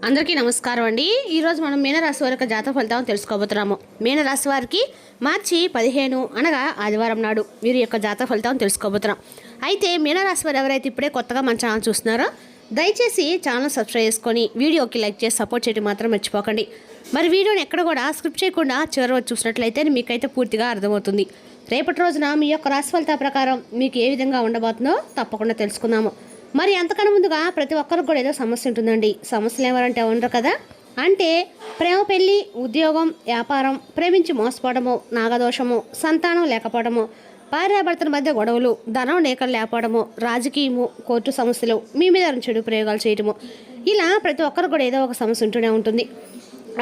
అందరికీ నమస్కారం అండి. ఈరోజు మనం మీనరాశి వారి యొక్క జాతక ఫలితాలను తెలుసుకోబోతున్నాము. మీనరాశి వారికి మార్చి 15 అనగా ఆదివారం నాడు వీరి యొక్క జాతక ఫలితాలను తెలుసుకోబోతున్నాం. అయితే మీనరాశి వారు ఎవరైతే ఇప్పుడే కొత్తగా మన ఛానల్ చూస్తున్నారో దయచేసి ఛానల్ సబ్స్క్రైబ్ చేసుకొని వీడియోకి లైక్ చేసి సపోర్ట్ చేయడం మాత్రం మర్చిపోకండి. మరి వీడియోని ఎక్కడ కూడా స్క్రిప్ట్ చేయకుండా చివరి వచ్చి చూసినట్లయితే మీకైతే పూర్తిగా అర్థమవుతుంది. రేపటి రోజున మీ యొక్క రాశి ఫలితాల ప్రకారం మీకు ఏ విధంగా ఉండబోతుందో తప్పకుండా తెలుసుకుందాము. మరి అంతకన్నా ముందుగా ప్రతి ఒక్కరికి కూడా ఏదో సమస్య ఉంటుందండి. సమస్యలు ఎవరంటే ఉండరు కదా. అంటే ప్రేమ, పెళ్లి, ఉద్యోగం, వ్యాపారం, ప్రేమించి మోసపోవడము, నాగదోషము, సంతానం లేకపోవడము, భార్యాభర్తల మధ్య గొడవలు, ధనం లేఖలు లేకపోవడము, రాజకీయము, కోర్టు సమస్యలు, మీ మీద చెడు ప్రయోగాలు చేయటము, ఇలా ప్రతి ఒక్కరికి కూడా ఏదో ఒక సమస్య ఉంటూనే ఉంటుంది.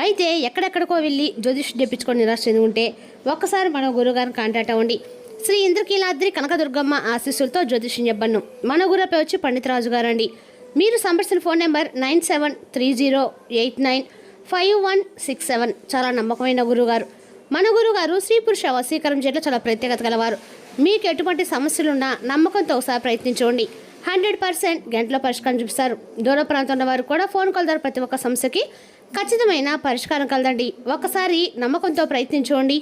అయితే ఎక్కడెక్కడికో వెళ్ళి జ్యోతిష్ తెప్పించుకొని నిరాశ చెంది ఉంటే ఒక్కసారి మన గురువుగారిని కాంటాక్ట్ అవ్వండి. శ్రీ ఇంద్రకీలాద్రి కనకదుర్గమ్మ ఆశీస్సులతో జ్యోతిష్యం చెప్పను. మన గురుపై వచ్చి పండితరాజు గారండి. మీరు సంప్రదించిన ఫోన్ నెంబర్ 9730895167. చాలా నమ్మకమైన గురువుగారు. మన గురువుగారు స్త్రీ పురుష వశీకరణ చేయడంలో చాలా ప్రత్యేకత గలవారు. మీకు ఎటువంటి సమస్యలున్నా నమ్మకంతో ఒకసారి ప్రయత్నించండి. 100% గంటలో పరిష్కారం చూపిస్తారు. దూర ప్రాంతం ఉన్న వారు కూడా ఫోన్ కాల్ ద్వారా ప్రతి ఒక్క సమస్యకి ఖచ్చితమైన పరిష్కారం కలదండి. ఒక్కసారి నమ్మకంతో ప్రయత్నించండి.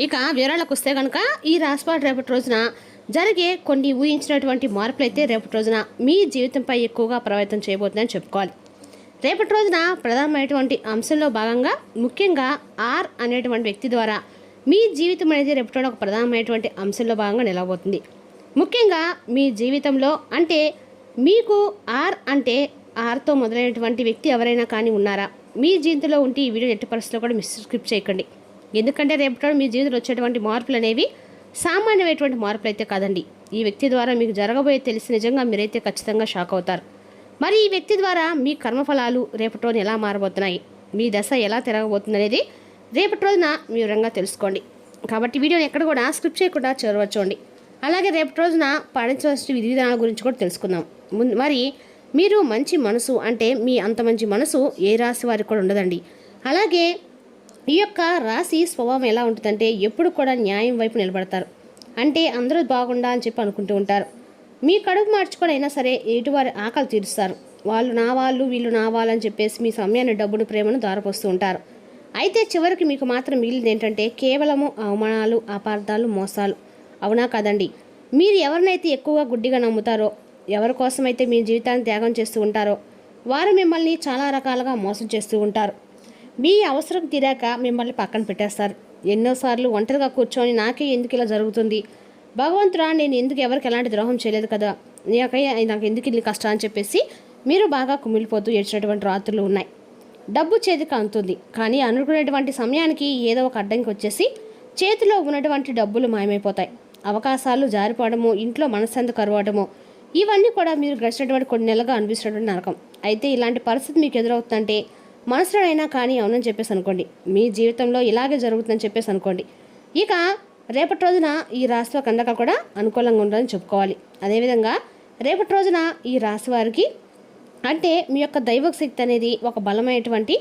ఇక వివరాలకు వస్తే కనుక ఈ రాశివారు రేపటి రోజున జరిగే కొన్ని ఊహించినటువంటి మార్పులు అయితే రేపటి రోజున మీ జీవితంపై ఎక్కువగా ప్రభావితం చేయబోతుందని చెప్పుకోవాలి. రేపటి రోజున ప్రధానమైనటువంటి అంశంలో భాగంగా ముఖ్యంగా ఆర్ అనేటువంటి వ్యక్తి ద్వారా మీ జీవితం అనేది రేపటి రోజున ఒక ప్రధానమైనటువంటి అంశంలో భాగంగా నిలవబోతుంది. ముఖ్యంగా మీ జీవితంలో అంటే మీకు ఆర్ అంటే ఆర్తో మొదలైనటువంటి వ్యక్తి ఎవరైనా కానీ ఉన్నారా? మీ జీవితంలో ఉంటే ఈ వీడియో ఎట్టి పరిస్థితుల్లో కూడా స్కిప్ చేయకండి. ఎందుకంటే రేపటి మీ జీవితంలో వచ్చేటువంటి మార్పులు అనేవి సామాన్యమైనటువంటి మార్పులు అయితే కాదండి. ఈ వ్యక్తి ద్వారా మీకు జరగబోయే తెలిసి నిజంగా మీరైతే ఖచ్చితంగా షాక్ అవుతారు. మరి ఈ వ్యక్తి ద్వారా మీ కర్మఫలాలు రేపటి రోజున ఎలా మారబోతున్నాయి, మీ దశ ఎలా తిరగబోతుంది అనేది రేపటి రోజున మీ వివరంగా తెలుసుకోండి. కాబట్టి వీడియోని ఎక్కడ కూడా స్క్రిప్ట్ చేయకుండా చేరవచ్చండి. అలాగే రేపటి రోజున పాటించవలసిన విధి విధానాల గురించి కూడా తెలుసుకుందాం. మరి మీరు మంచి మనసు అంటే మీ అంత మంచి మనసు ఏ రాశి వారికి కూడా ఉండదండి. అలాగే ఈ యొక్క రాశి స్వభావం ఎలా ఉంటుందంటే ఎప్పుడు కూడా న్యాయం వైపు నిలబడతారు. అంటే అందరూ బాగుండా అని చెప్పి అనుకుంటూ ఉంటారు. మీ కడుపు మార్చుకొని అయినా సరే ఎటువారి ఆకలి తీరుస్తారు. వాళ్ళు నా వాళ్ళు, వీళ్ళు నా వాళ్ళు అని చెప్పేసి మీ సమయాన్ని, డబ్బును, ప్రేమను దారపోస్తూ ఉంటారు. అయితే చివరికి మీకు మాత్రం మిగిలింది ఏంటంటే కేవలము అవమానాలు, అపార్థాలు, మోసాలు. అవునా కాదండి? మీరు ఎవరినైతే ఎక్కువగా గుడ్డిగా నమ్ముతారో, ఎవరి కోసమైతే మీ జీవితాన్ని త్యాగం చేస్తూ ఉంటారో వారు మిమ్మల్ని చాలా రకాలుగా మోసం చేస్తూ ఉంటారు. మీ అవసరం తీరాక మిమ్మల్ని పక్కన పెట్టేస్తారు. ఎన్నోసార్లు ఒంటరిగా కూర్చొని నాకే ఎందుకు ఇలా జరుగుతుంది, భగవంతుడా నేను ఎందుకు ఎవరికి ఎలాంటి ద్రోహం చేయలేదు కదా, నాకు ఎందుకు ఇల్లు కష్టం అని చెప్పేసి మీరు బాగా కుమిలిపోతూ ఏడ్చినటువంటి రాత్రులు ఉన్నాయి. డబ్బు చేతికి అందుతుంది, కానీ అనుకునేటువంటి సమయానికి ఏదో ఒక అడ్డంకి వచ్చేసి చేతిలో ఉన్నటువంటి డబ్బులు మాయమైపోతాయి. అవకాశాలు జారిపోవడము, ఇంట్లో మనశ్శాంతి కరువడము, ఇవన్నీ కూడా మీరు గడిచినటువంటి కొన్ని నెలలుగా అనిపిస్తున్నటువంటి నరకం. అయితే ఇలాంటి పరిస్థితి మీకు ఎదురవుతుందంటే మనసులో అయినా కానీ అవునని చెప్పేసి అనుకోండి. మీ జీవితంలో ఇలాగే జరుగుతుందని చెప్పేసి అనుకోండి. ఇక రేపటి రోజున ఈ రాశి కందక కూడా అనుకూలంగా ఉండాలని చెప్పుకోవాలి. అదేవిధంగా రేపటి రోజున ఈ రాశి వారికి అంటే మీ యొక్క దైవ శక్తి అనేది ఒక బలమైనటువంటి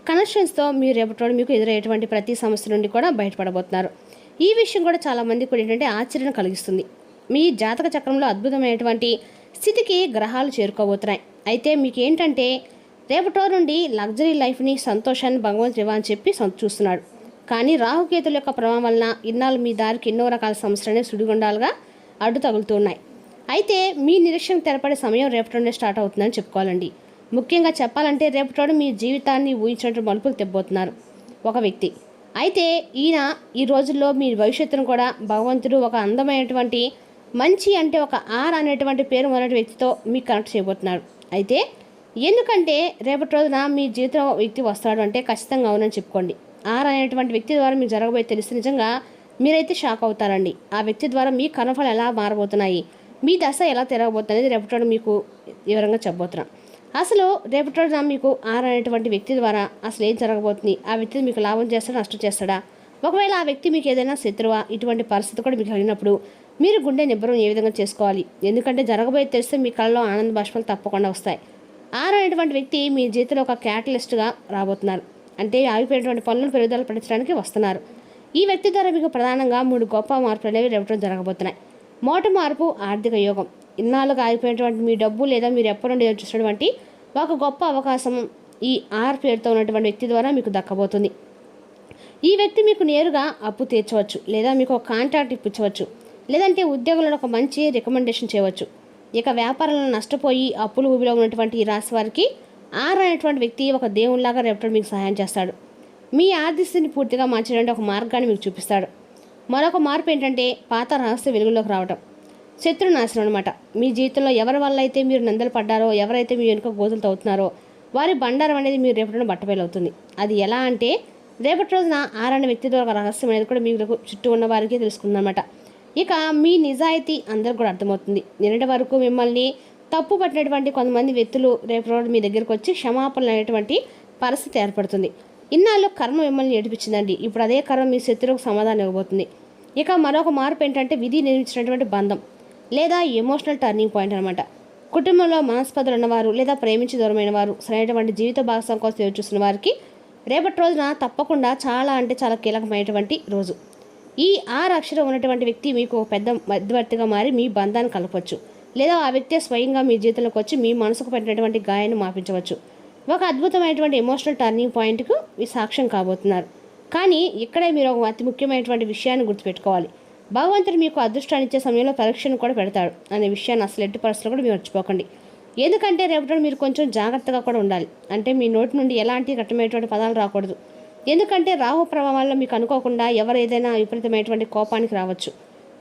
కనెక్షన్స్తో మీరు రేపటి రోజు మీకు ఎదురయ్యేటువంటి ప్రతి సమస్య నుండి కూడా బయటపడబోతున్నారు. ఈ విషయం కూడా చాలామంది కూడా ఏంటంటే ఆశ్చర్యం కలిగిస్తుంది. మీ జాతక చక్రంలో అద్భుతమైనటువంటి స్థితికి గ్రహాలు చేరుకోబోతున్నాయి. అయితే మీకు ఏంటంటే రేపటి రోజు నుండి లగ్జరీ లైఫ్ని, సంతోషాన్ని భగవంతుడు ఇవ్వని చెప్పి చూస్తున్నాడు. కానీ రాహుకేతుల యొక్క ప్రభావం వలన ఇన్నాళ్ళు మీ దారికి ఎన్నో రకాల సమస్యలనే సుడిగుండాలుగా అడ్డు తగులుతున్నాయి. అయితే మీ నిరీక్షణ తెరపడే సమయం రేపటి నుండి స్టార్ట్ అవుతుందని చెప్పుకోవాలండి. ముఖ్యంగా చెప్పాలంటే రేపటి రోజు మీ జీవితాన్ని ఊహించినట్టు మలుపులు తెబ్బోతున్నారు ఒక వ్యక్తి. అయితే ఈయన ఈ రోజుల్లో మీ భవిష్యత్తును కూడా భగవంతుడు ఒక అందమైనటువంటి మంచి అంటే ఒక ఆర్ అనేటువంటి పేరు మొదటి వ్యక్తితో మీకు కనెక్ట్ చేయబోతున్నాడు. అయితే ఎందుకంటే రేపటి రోజున మీ జీవితంలో వ్యక్తి వస్తాడు అంటే ఖచ్చితంగా అవునని చెప్పుకోండి. ఆర్ అనేటువంటి వ్యక్తి ద్వారా మీకు జరగబోయే తెలిసి నిజంగా మీరైతే షాక్ అవుతారండి. ఆ వ్యక్తి ద్వారా మీ కర్మఫలాలు ఎలా మారబోతున్నాయి, మీ దశ ఎలా తిరగబోతుంది అనేది రేపటి రోజు మీకు వివరంగా చెప్పబోతున్నాం. అసలు రేపటి రోజున మీకు ఆర్ అనేటువంటి వ్యక్తి ద్వారా అసలు ఏం జరగబోతుంది, ఆ వ్యక్తి మీకు లాభం చేస్తాడా, నష్టం చేస్తాడా, ఒకవేళ ఆ వ్యక్తి మీకు ఏదైనా శత్రువా, ఇటువంటి పరిస్థితి కూడా మీకు కలిగినప్పుడు మీరు గుండె నిబ్బరం ఏ విధంగా చేసుకోవాలి. ఎందుకంటే జరగబోయే తెలిస్తే మీ కళ్ళలో ఆనంద బాష్పాలు తప్పకుండా వస్తాయి. ఆర్ అనేటువంటి వ్యక్తి మీ జీవితంలో ఒక క్యాటలిస్ట్గా రాబోతున్నారు. అంటే ఆగిపోయినటువంటి పనులను పెరుగుదల పడించడానికి వస్తున్నారు. ఈ వ్యక్తి ద్వారా మీకు ప్రధానంగా 3 గొప్ప మార్పులు అనేవి రేపటి జరగబోతున్నాయి. మొదటి మార్పు ఆర్థిక యోగం. ఇన్నాళ్ళుగా ఆగిపోయినటువంటి మీ డబ్బు లేదా మీరు ఎప్పటి నుండి చూసినటువంటి ఒక గొప్ప అవకాశం ఈ ఆర్ పేరుతో ఉన్నటువంటి వ్యక్తి ద్వారా మీకు దక్కబోతుంది. ఈ వ్యక్తి మీకు నేరుగా అప్పు తీర్చవచ్చు, లేదా మీకు ఒక కాంట్రాక్ట్ ఇప్పించవచ్చు, లేదంటే ఉద్యోగంలో ఒక మంచి రికమెండేషన్ చేయవచ్చు. ఇక వ్యాపారంలో నష్టపోయి అప్పులు ఊబిలో ఉన్నటువంటి ఈ రాశి వారికి ఆర్ అనేటువంటి వ్యక్తి ఒక దేవునిలాగా రేపటి మీకు సహాయం చేస్తాడు. మీ ఆర్థిక స్థితిని పూర్తిగా మార్చడానికి ఒక మార్గాన్ని మీకు చూపిస్తాడు. మరొక మార్పు ఏంటంటే పాత రహస్య వెలుగులోకి రావటం, శత్రు నాశనం అనమాట. మీ జీవితంలో ఎవరి వల్ల అయితే మీరు నిందలు పడ్డారో, ఎవరైతే మీ వెనుక గోతులు తవ్వుతున్నారో వారి బండారం అనేది మీరు రేపటిలో బట్టబయలవుతుంది. అది ఎలా అంటే రేపటి రోజున ఆరనే వ్యక్తి ద్వారా రహస్యం అనేది కూడా మీకు చుట్టూ ఉన్న వారికి తెలుసుకుందన్నమాట. ఇక మీ నిజాయితీ అందరికి కూడా అర్థమవుతుంది. నిన్నటి వరకు మిమ్మల్ని తప్పు పట్టినటువంటి కొంతమంది వ్యక్తులు రేపు రోజు మీ దగ్గరకు వచ్చి క్షమాపణలు అనేటువంటి పరిస్థితి ఏర్పడుతుంది. ఇన్నాళ్ళు కర్మ మిమ్మల్ని ఏడిపించిందండి, ఇప్పుడు అదే కర్మ మీ శత్రువుకు సమాధానం ఇవ్వబోతుంది. ఇక మరొక మార్పు ఏంటంటే విధి నిర్మించినటువంటి బంధం లేదా ఎమోషనల్ టర్నింగ్ పాయింట్ అనమాట. కుటుంబంలో మనస్పర్ధలు ఉన్నవారు లేదా ప్రేమించి దూరమైన వారు సరైనటువంటి జీవిత భాగస్వామి కోసం ఎదురు చూస్తున్న వారికి రేపటి రోజున తప్పకుండా చాలా అంటే చాలా కీలకమైనటువంటి రోజు. ఈ 6 అక్షరం ఉన్నటువంటి వ్యక్తి మీకు పెద్ద మధ్యవర్తిగా మారి మీ బంధాన్ని కలపవచ్చు, లేదా ఆ వ్యక్తి స్వయంగా మీ జీవితంలోకి వచ్చి మీ మనసుకు పెట్టినటువంటి గాయాన్ని మాపించవచ్చు. ఒక అద్భుతమైనటువంటి ఎమోషనల్ టర్నింగ్ పాయింట్కు మీ సాక్ష్యం కాబోతున్నారు. కానీ ఇక్కడే మీరు ఒక అతి ముఖ్యమైనటువంటి విషయాన్ని గుర్తుపెట్టుకోవాలి. భగవంతుడు మీకు అదృష్టాన్ని ఇచ్చే సమయంలో పరీక్షను కూడా పెడతాడు అనే విషయాన్ని అసలు ఎట్టి పరిస్థితుల్లో కూడా మీరు మర్చిపోకండి. ఎందుకంటే రేపటి మీరు కొంచెం జాగ్రత్తగా కూడా ఉండాలి. అంటే మీ నోటి నుండి ఎలాంటి కఠినమైనటువంటి పదాలు రాకూడదు. ఎందుకంటే రాహు ప్రభావాల్లో మీకు అనుకోకుండా ఎవరు ఏదైనా విపరీతమైనటువంటి కోపానికి రావచ్చు,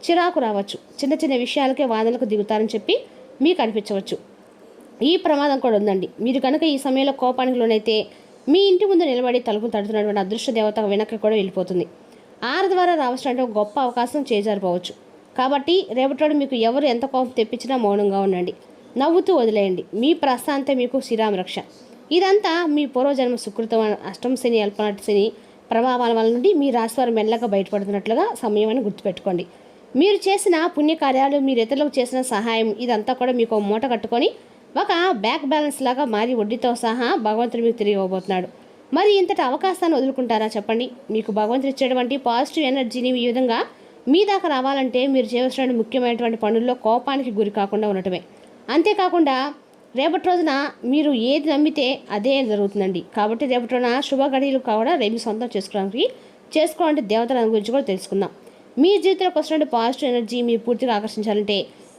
చిరాకు రావచ్చు, చిన్న చిన్న విషయాలకే వాదనలకు దిగుతారని చెప్పి మీకు అనిపించవచ్చు. ఈ ప్రమాదం కూడా ఉందండి. మీరు కనుక ఈ సమయంలో కోపానికి లోనైతే మీ ఇంటి ముందు నిలబడి తలుపులు తడుతున్నటువంటి అదృష్ట దేవత వెనక్కి కూడా వెళ్ళిపోతుంది. ఆరు ద్వారా రావాల్సినటువంటి ఒక గొప్ప అవకాశం చేజారిపోవచ్చు. కాబట్టి రేపటి మీకు ఎవరు ఎంత కోపం తెప్పించినా మౌనంగా ఉండండి, నవ్వుతూ వదిలేయండి. మీ ప్రశాంతే మీకు శ్రీరామరక్ష. ఇదంతా మీ పూర్వజన్మ సుకృతం. అష్టమ శని, అల్పనాటి శని ప్రభావాల వల్ల నుండి మీ రాశివారు మెల్లగా బయటపడుతున్నట్లుగా సమయం అని గుర్తుపెట్టుకోండి. మీరు చేసిన పుణ్యకార్యాలు, మీరు ఇతరులకు చేసిన సహాయం ఇదంతా కూడా మీకు మూట కట్టుకొని ఒక బ్యాక్ బ్యాలెన్స్ లాగా మారి వడ్డీతో సహా భగవంతుడు మీకు తిరిగి ఇవ్వబోతున్నాడు. మరి ఇంతటి అవకాశాన్ని వదులుకుంటారా చెప్పండి? మీకు భగవంతుడు ఇచ్చేటువంటి పాజిటివ్ ఎనర్జీని ఈ విధంగా మీ దాకా రావాలంటే మీరు చేయవలసిన ముఖ్యమైనటువంటి పనుల్లో కోపానికి గురి కాకుండా ఉండటమే. అంతేకాకుండా రేపటి రోజున మీరు ఏది నమ్మితే అదే జరుగుతుందండి. కాబట్టి రేపటి రోజున శుభ గడియలు కూడా రేపు సొంతం చేసుకోవాలంటే దేవతల గురించి కూడా తెలుసుకుందాం. మీ జీవితంలోకి వస్తున్న పాజిటివ్ ఎనర్జీ మీరు పూర్తిగా ఆకర్షించాలంటే,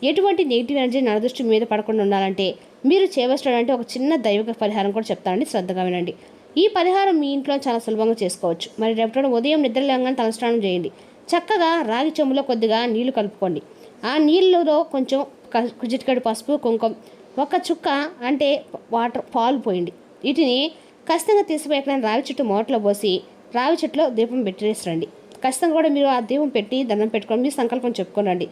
ఎటువంటి నెగిటివ్ ఎనర్జీ నరదృష్టి మీద పడకుండా ఉండాలంటే మీరు చేయవలసినటువంటి ఒక చిన్న దైవిక పరిహారం కూడా చెప్తానండి, శ్రద్ధగా వినండి. ఈ పరిహారం మీ ఇంట్లో చాలా సులభంగా చేసుకోవచ్చు. మరి రేపటి ఉదయం నిద్రలేగానే తలస్నానం చేయండి. చక్కగా రాగి చెంబులో కొద్దిగా నీళ్లు కలుపుకోండి. ఆ నీళ్ళలో కొంచెం చిటికెడు పసుపు, కుంకుమ, ఒక చుక్క అంటే పాలు పోయండి. వీటిని ఖచ్చితంగా తీసిపోయాక రావి చెట్టు మూటలో పోసి రావి చెట్టులో దీపం పెట్టేసిరండి. ఖచ్చితంగా కూడా మీరు ఆ దీపం పెట్టి దండం పెట్టుకొని మీ సంకల్పం చెప్పుకోనండి.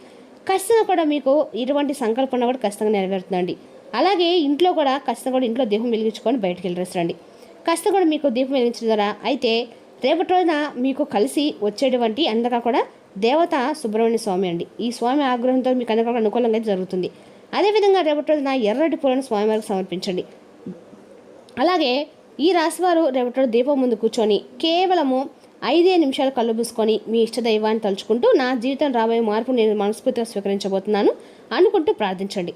ఖచ్చితంగా కూడా మీకు ఇటువంటి సంకల్పం కూడా ఖచ్చితంగా నెరవేరుతుందండి. అలాగే ఇంట్లో కూడా ఖచ్చితంగా కూడా ఇంట్లో దీపం వెలిగించుకొని బయటకు వెళ్ళేసిరండి. ఖచ్చితంగా కూడా మీకు దీపం వెలిగించిన ద్వారా అయితే రేపటి రోజున మీకు కలిసి వచ్చేటువంటి అందగా కూడా దేవత సుబ్రహ్మణ్య స్వామి అండి. ఈ స్వామి ఆగ్రహంతో మీకు అందరికీ అనుకూలంగా జరుగుతుంది. అదేవిధంగా రేపటి రోజున ఎర్రటి పూలను స్వామివారికి సమర్పించండి. అలాగే ఈ రాశివారు రేపటి రోజు దీపం ముందు కూర్చొని కేవలము 5 నిమిషాలు కళ్ళు మూసుకొని మీ ఇష్టదైవాన్ని తలుచుకుంటూ నా జీవితం రాబోయే మార్పు నేను మనస్ఫూర్తిగా స్వీకరించబోతున్నాను అనుకుంటూ ప్రార్థించండి.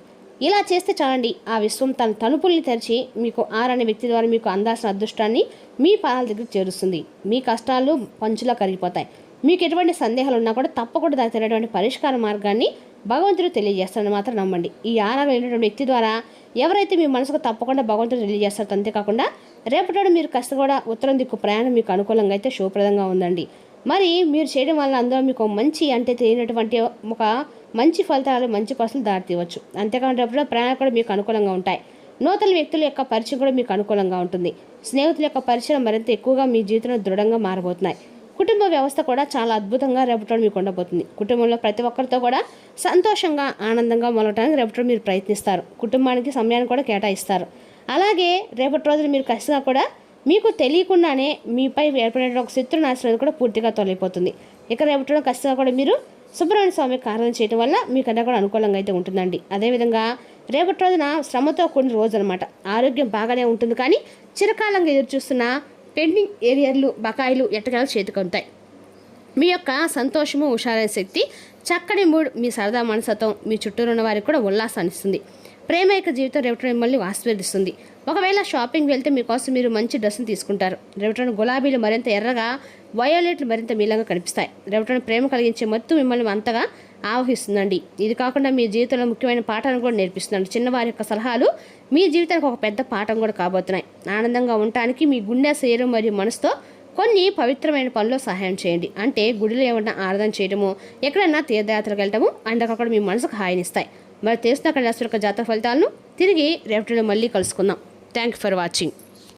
ఇలా చేస్తే చాలండి, ఆ విశ్వం తన తలుపుల్ని తెరిచి మీకు ఆరనే వ్యక్తి ద్వారా మీకు అందాల్సిన అదృష్టాన్ని మీ పాదాల దగ్గర చేరుస్తుంది. మీ కష్టాలు పంచులా కరిగిపోతాయి. మీకు ఎటువంటి సందేహాలు ఉన్నా కూడా తప్పకుండా దానికి తెలియటువంటి పరిష్కార మార్గాన్ని భగవంతుడు తెలియజేస్తాడని మాత్రం నమ్మండి. ఈ ఆరాలు వెళ్ళినటువంటి వ్యక్తి ద్వారా ఎవరైతే మీ మనసుకు తప్పకుండా భగవంతుడు తెలియజేస్తారో, అంతేకాకుండా రేపటి మీరు కష్ట కూడా ఉత్తరం దిక్కు ప్రయాణం మీకు అనుకూలంగా అయితే శుభప్రదంగా ఉందండి. మరి మీరు చేయడం వల్ల అందులో మీకు మంచి అంటే తెలియనటువంటి ఒక మంచి ఫలితాలు, మంచి పసులు దారితీయవచ్చు. అంతేకాకుండా రేపటి ప్రయాణాలు కూడా మీకు అనుకూలంగా ఉంటాయి. నూతన వ్యక్తుల యొక్క పరిచయం కూడా మీకు అనుకూలంగా ఉంటుంది. స్నేహితుల యొక్క పరిచయం మరింత ఎక్కువగా మీ జీవితంలో దృఢంగా మారబోతున్నాయి. కుటుంబ వ్యవస్థ కూడా చాలా అద్భుతంగా రేపటి మీకు ఉండబోతుంది. కుటుంబంలో ప్రతి ఒక్కరితో కూడా సంతోషంగా, ఆనందంగా మొదలటానికి రేపటి మీరు ప్రయత్నిస్తారు. కుటుంబానికి సమయాన్ని కూడా కేటాయిస్తారు. అలాగే రేపటి రోజున మీరు ఖచ్చితంగా కూడా మీకు తెలియకుండానే మీపై ఏర్పడిన ఒక శత్రు నాశనం కూడా పూర్తిగా తొలగిపోతుంది. ఇక రేపటి ఖచ్చితంగా కూడా మీరు సుబ్రహ్మణ్య స్వామికి ఆరాధన చేయడం వల్ల మీకు అన్నీ కూడా అనుకూలంగా అయితే ఉంటుందండి. అదేవిధంగా రేపటి రోజున శ్రమతో కూడిన రోజు అనమాట. ఆరోగ్యం బాగానే ఉంటుంది, కానీ చిరకాలంగా ఎదురు చూస్తున్న పెండింగ్ ఏరియాలు, బకాయిలు ఎట్టకాలు చేతికొంటాయి. మీ యొక్క సంతోషము, హుషారైన శక్తి, చక్కటి మూడ్, మీ సరదా మనసత్వం మీ చుట్టూ ఉన్న వారికి కూడా ఉల్లాసాన్ని ఇస్తుంది. ప్రేమైక జీవితం రేవటం మిమ్మల్ని ఆశీర్వదిస్తుంది. ఒకవేళ షాపింగ్ వెళ్తే మీకోసం మీరు మంచి డ్రెస్సును తీసుకుంటారు. రేవటం గులాబీలు మరింత ఎర్రగా, వయోలెట్లు మరింత మీలంగా కనిపిస్తాయి. రేవటం ప్రేమ కలిగించే మత్తు మిమ్మల్ని అంతగా ఆవహిస్తుందండి. ఇది కాకుండా మీ జీవితంలో ముఖ్యమైన పాఠాలను కూడా నేర్పిస్తుందండి. చిన్నవారి యొక్క సలహాలు మీ జీవితానికి ఒక పెద్ద పాఠం కూడా కాబోతున్నాయి. ఆనందంగా ఉండటానికి మీ గుండె, శరీరం మరియు మనసుతో కొన్ని పవిత్రమైన పనుల్లో సహాయం చేయండి. అంటే గుడిలో ఏమన్నా ఆరాధన చేయడము, ఎక్కడైనా తీర్థయాత్రకు వెళ్ళటము అండ్ అక్కడ మీ మనసుకు హాయినిస్తాయి. మరి తెలిసిన అక్కడ జాతక ఫలితాలను తిరిగి రేపటిలో మళ్ళీ కలుసుకుందాం. Thank you for watching.